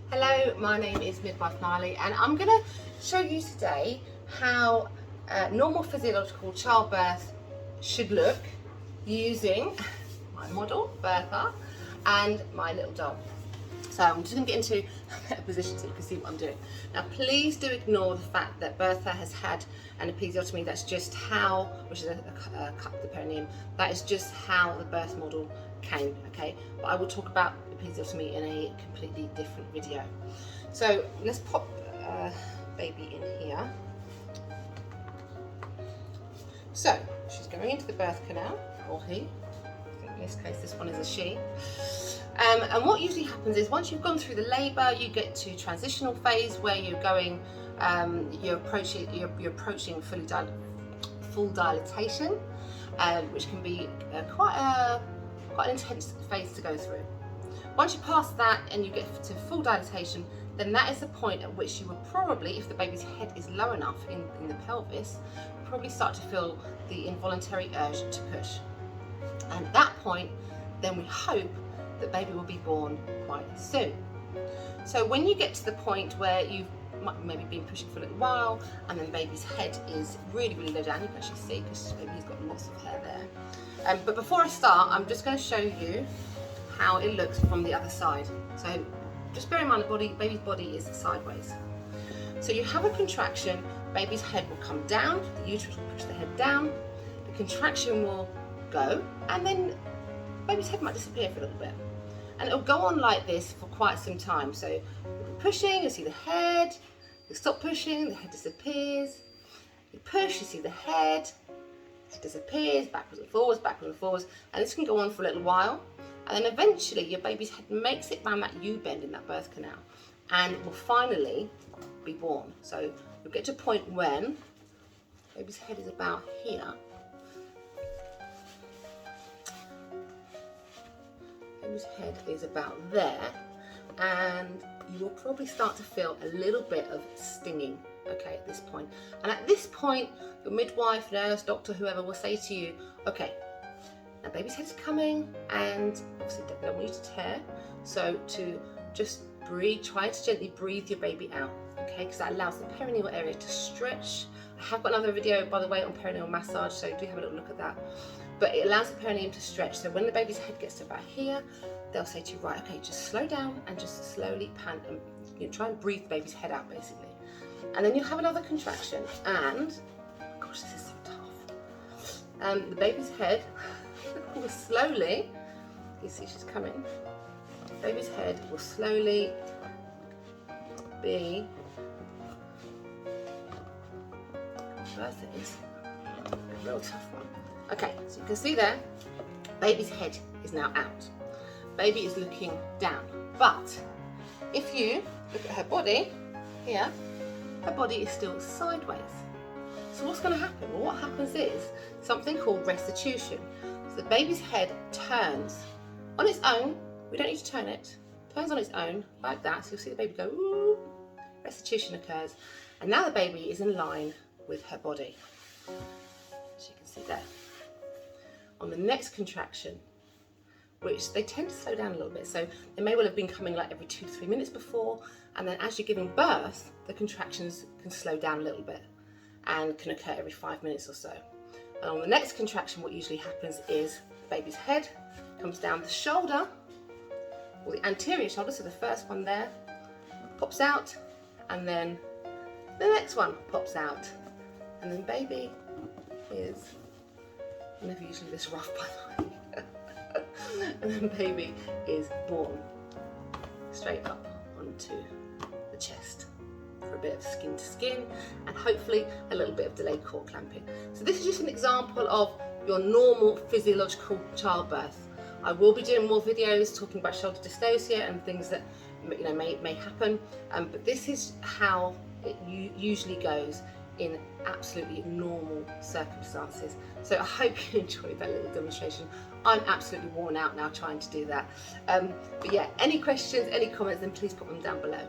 Hello, my name is Midwife Marley and I'm going to show you today how normal physiological childbirth should look using my model, Bertha, and my little doll. So I'm just going to get into a better position so you can see what I'm doing. Now please do ignore the fact that Bertha has had an episiotomy. That's just how, which is a cut of the perineum, that is just how the birth model came, okay? But I will talk about episiotomy in a completely different video. So let's pop baby in here. So she's going into the birth canal, or he. I think in this case this one is a she. And what usually happens is once you've gone through the labour, you get to transitional phase where you're going, you're approaching full dilatation, which can be quite an intense phase to go through. Once you pass that and you get to full dilatation, then that is the point at which you will probably, if the baby's head is low enough in the pelvis, probably start to feel the involuntary urge to push. And at that point, then we hope that baby will be born quite soon. So when you get to the point where you've maybe been pushing for a little while and then baby's head is really low down, you can actually see because baby's got lots of hair there. But before I start, I'm just going to show you how it looks from the other side. So just bear in mind baby's body is sideways. So you have a contraction, baby's head will come down, the uterus will push the head down, the contraction will go, and then baby's head might disappear for a little bit. And it'll go on like this for quite some time. So you'll be pushing, you see the head, you stop pushing, the head disappears. You push, you see the head disappears, backwards and forwards, and this can go on for a little while. And then eventually your baby's head makes it round that U-bend in that birth canal and will finally be born. So you'll get to a point when baby's head is about here. Baby's head is about there, and you will probably start to feel a little bit of stinging, okay, at this point. And at this point, your midwife, nurse, doctor, whoever will say to you, okay, now baby's head is coming, and obviously they don't want you to tear, so to just breathe, try to gently breathe your baby out, okay, because that allows the perineal area to stretch. I have got another video, by the way, on perineal massage, so do have a little look at that. But it allows the perineum to stretch, so when the baby's head gets to about here, they'll say to you, right, okay, just slow down and just slowly pant and try and breathe the baby's head out, basically. And then you'll have another contraction, and, gosh, this is so tough. The baby's head will slowly, you see she's coming, baby's head will slowly be, Bertha is a real tough one. Okay, so you can see there, baby's head is now out. Baby is looking down. But if you look at her body here, her body is still sideways. So what's going to happen? Well, what happens is something called restitution. So the baby's head turns on its own. We don't need to turn it. Turns on its own like that. So you'll see the baby go, ooh. Restitution occurs. And now the baby is in line with her body. As you can see there. On the next contraction, which they tend to slow down a little bit, so they may well have been coming like every 2 to 3 minutes before, and then as you're giving birth, the contractions can slow down a little bit and can occur every 5 minutes or so. And on the next contraction, what usually happens is the baby's head comes down the shoulder, or the anterior shoulder, so the first one there pops out, and then the next one pops out, and then baby is never usually this rough, by the way. And then baby is born straight up onto the chest for a bit of skin to skin and hopefully a little bit of delayed cord clamping. So this is just an example of your normal physiological childbirth. I will be doing more videos talking about shoulder dystocia and things that may happen, but this is how it usually goes in absolutely normal circumstances. So I hope you enjoyed that little demonstration. I'm absolutely worn out now trying to do that. But yeah, any questions, any comments, then please put them down below.